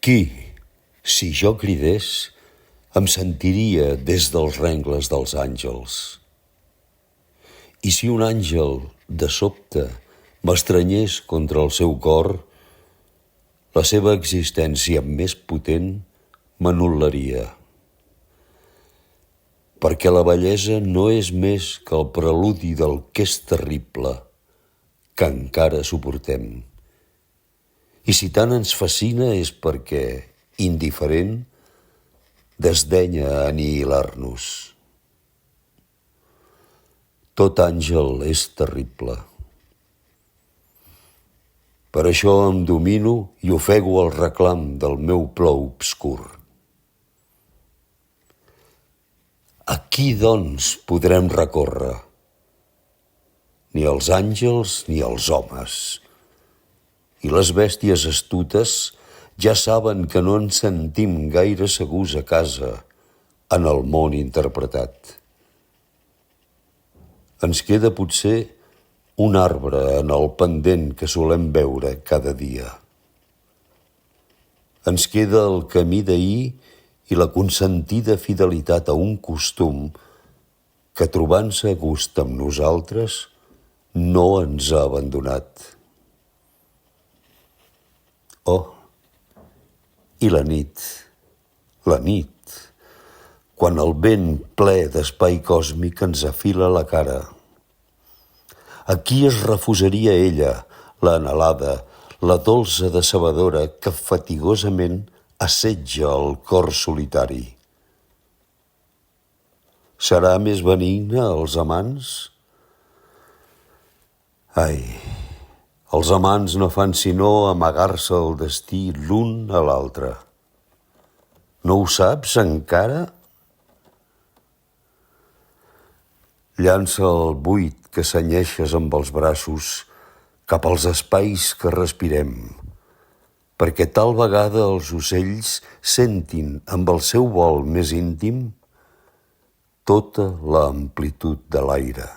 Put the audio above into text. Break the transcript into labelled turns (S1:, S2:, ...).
S1: Qui, si jo cridés, em sentiria des dels rengles dels àngels. I si un àngel, de sobte, m'estranyés contra el seu cor, la seva existència més potent m'anul·laria. Perquè la bellesa no és més que el preludi del que és terrible, que encara suportem. I si tant ens fascina és perquè, indiferent, desdenya anihilar-nos. Tot àngel és terrible. Per això em domino i ofego el reclam del meu plor obscur. A qui, doncs, podrem recórrer? Ni els àngels ni els homes. I les bèsties astutes ja saben que no ens sentim gaire segurs a casa en el món interpretat. Ens queda potser un arbre en el pendent que solem veure cada dia. Ens queda el camí d'ahir i la consentida fidelitat a un costum que, trobant-se a gust amb nosaltres, no ens ha abandonat. Oh, i la nit, quan el vent ple d'espai còsmic ens afila la cara. A qui es refusaria ella, la anhelada, la dolça decebedora que fatigosament assetja el cor solitari? Serà més benigne als amants? Ai, els amants no fan sinó amagar-se el destí l'un a l'altre. No ho saps encara? Llança el buit que senyeixes amb els braços cap als espais que respirem, perquè tal vegada els ocells sentin amb el seu vol més íntim tota l'amplitud de l'aire.